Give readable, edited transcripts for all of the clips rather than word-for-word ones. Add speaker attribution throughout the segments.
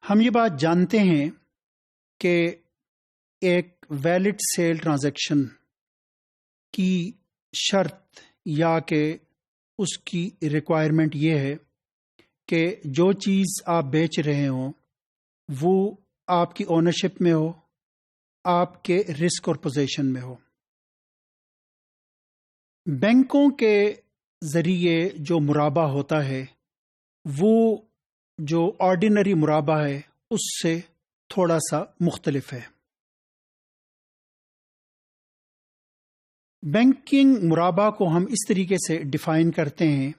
Speaker 1: ہم یہ بات جانتے ہیں کہ ایک ویلڈ سیل ٹرانزیکشن کی شرط یا کہ اس کی ریکوائرمنٹ یہ ہے کہ جو چیز آپ بیچ رہے ہوں وہ آپ کی اونرشپ میں ہو، آپ کے رسک اور پوزیشن میں ہو۔ بینکوں کے ذریعے جو مرابہ ہوتا ہے وہ جو آرڈینری مرابہ ہے اس سے تھوڑا سا مختلف ہے۔ بینکنگ مرابہ کو ہم اس طریقے سے ڈیفائن کرتے ہیں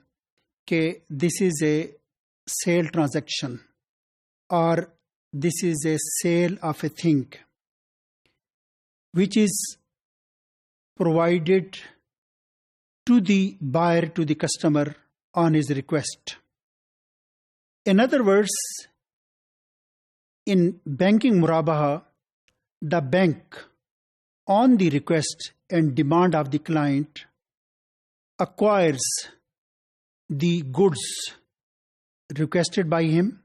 Speaker 1: کہ دس از اے سیل ٹرانزیکشن اور this is a sale of a thing which is provided to the buyer to the customer on his request. In other words, in banking murabaha, the bank on the request and demand of the client acquires the goods requested by him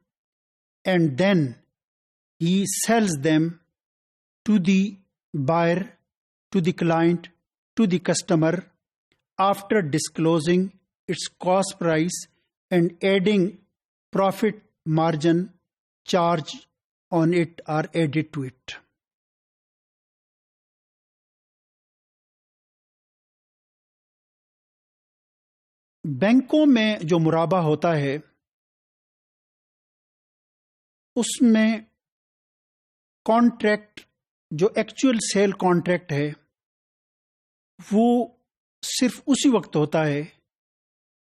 Speaker 1: and then he sells them to the buyer, to the client, to the customer after disclosing its cost price and adding profit margin charge on it or added to it. بینکوں میں جو مرابہ ہوتا ہے اس میں contract جو actual sale contract ہے وہ صرف اسی وقت ہوتا ہے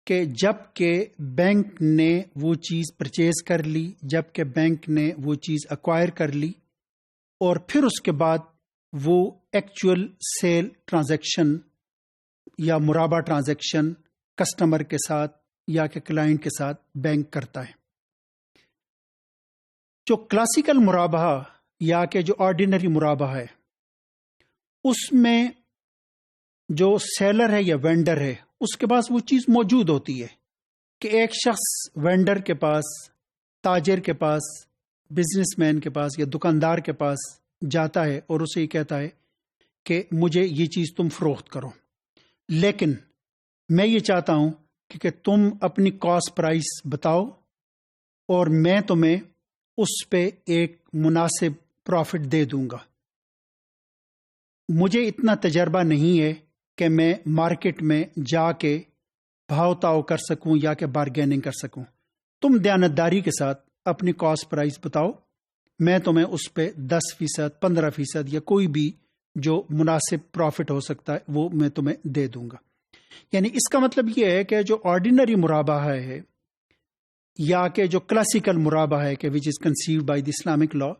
Speaker 1: کہ جب کہ بینک نے وہ چیز پرچیز کر لی، جب کہ بینک نے وہ چیز ایکوائر کر لی، اور پھر اس کے بعد وہ ایکچوئل سیل ٹرانزیکشن یا مرابہ ٹرانزیکشن کسٹمر کے ساتھ یا کہ کلائنٹ کے ساتھ بینک کرتا ہے۔ جو کلاسیکل مرابہ یا کہ جو آرڈینری مرابہ ہے اس میں جو سیلر ہے یا وینڈر ہے اس کے پاس وہ چیز موجود ہوتی ہے کہ ایک شخص وینڈر کے پاس، تاجر کے پاس، بزنس مین کے پاس یا دکاندار کے پاس جاتا ہے اور اسے یہ کہتا ہے کہ مجھے یہ چیز تم فروخت کرو، لیکن میں یہ چاہتا ہوں کہ تم اپنی کاسٹ پرائس بتاؤ اور میں تمہیں اس پہ ایک مناسب پروفٹ دے دوں گا۔ مجھے اتنا تجربہ نہیں ہے کہ میں مارکیٹ میں جا کے بھاؤ تاؤ کر سکوں یا کہ بارگیننگ کر سکوں۔ تم دیانتداری کے ساتھ اپنی کاسٹ پرائس بتاؤ، میں تمہیں اس پہ 10%، 15% یا کوئی بھی جو مناسب پروفٹ ہو سکتا ہے وہ میں تمہیں دے دوں گا۔ یعنی اس کا مطلب یہ ہے کہ جو آرڈینری مرابہ ہے یا کہ جو کلاسیکل مرابہ ہے کہ which is conceived by the Islamic law,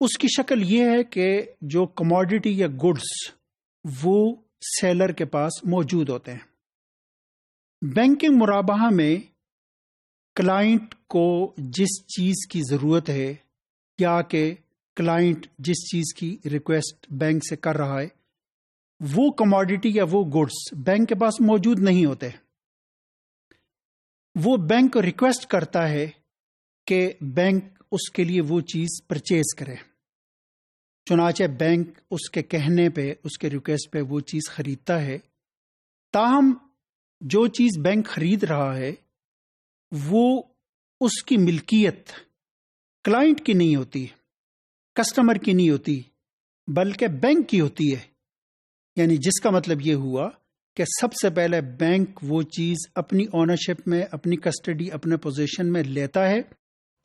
Speaker 1: اس کی شکل یہ ہے کہ جو کموڈٹی یا گڈس وہ سیلر کے پاس موجود ہوتے ہیں۔ بینکنگ مرابہ میں کلائنٹ کو جس چیز کی ضرورت ہے یا کہ کلائنٹ جس چیز کی ریکویسٹ بینک سے کر رہا ہے وہ کموڈٹی یا وہ گڈس بینک کے پاس موجود نہیں ہوتے، وہ بینک کو ریکویسٹ کرتا ہے کہ بینک اس کے لیے وہ چیز پرچیز کرے، چنانچہ بینک اس کے کہنے پہ، اس کے ریکویسٹ پہ وہ چیز خریدتا ہے۔ تاہم جو چیز بینک خرید رہا ہے وہ اس کی ملکیت کلائنٹ کی نہیں ہوتی، کسٹمر کی نہیں ہوتی، بلکہ بینک کی ہوتی ہے۔ یعنی جس کا مطلب یہ ہوا کہ سب سے پہلے بینک وہ چیز اپنی اونرشپ میں، اپنی کسٹڈی، اپنے پوزیشن میں لیتا ہے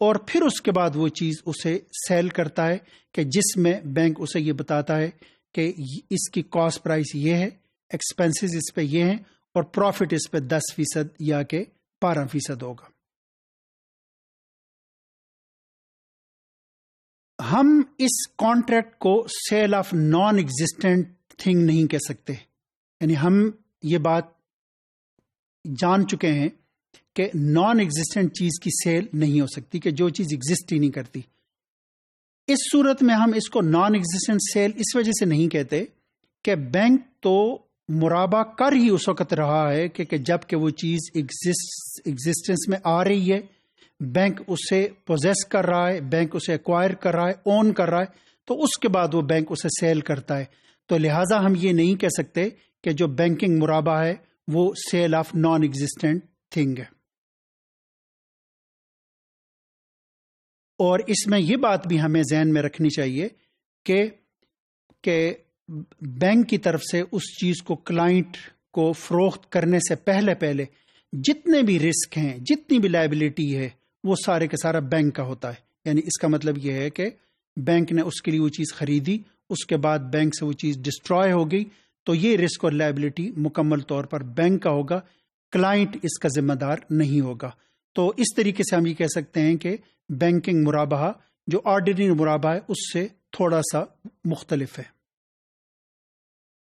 Speaker 1: اور پھر اس کے بعد وہ چیز اسے سیل کرتا ہے کہ جس میں بینک اسے یہ بتاتا ہے کہ اس کی کاسٹ پرائس یہ ہے، ایکسپینسز اس پہ یہ ہیں اور پروفٹ اس پہ 10% یا کہ 12% ہوگا۔ ہم اس کانٹریکٹ کو sale of non existent thing نہیں کہہ سکتے، یعنی ہم یہ بات جان چکے ہیں کہ نان ایگزسٹنٹ چیز کی سیل نہیں ہو سکتی، کہ جو چیز ایگزسٹ ہی نہیں کرتی۔ اس صورت میں ہم اس کو نان ایگزسٹنٹ سیل اس وجہ سے نہیں کہتے کہ بینک تو مرابہ کر ہی اس وقت رہا ہے کہ جب کہ وہ چیز ایگزسٹنس میں آ رہی ہے، بینک اسے پوزیس کر رہا ہے، بینک اسے ایکوائر کر رہا ہے، اون کر رہا ہے، تو اس کے بعد وہ بینک اسے سیل کرتا ہے. تو لہٰذا ہم یہ نہیں کہہ سکتے کہ جو بینکنگ مرابحہ ہے وہ sale of non existent thing ہے. اور اس میں یہ بات بھی ہمیں ذہن میں رکھنی چاہیے کہ بینک کی طرف سے اس چیز کو کلائنٹ کو فروخت کرنے سے پہلے جتنے بھی رسک ہیں، جتنی بھی لائبلٹی ہے، وہ سارے کا سارا بینک کا ہوتا ہے. یعنی اس کا مطلب یہ ہے کہ بینک نے اس کے لیے وہ چیز خریدی، اس کے بعد بینک سے وہ چیز ڈسٹروائے ہو گئی، تو یہ رسک اور لائبلٹی مکمل طور پر بینک کا ہوگا، کلائنٹ اس کا ذمہ دار نہیں ہوگا. تو اس طریقے سے ہم یہ کہہ سکتے ہیں کہ بینکنگ مرابحہ جو آرڈینری مرابحہ ہے اس سے تھوڑا سا مختلف ہے.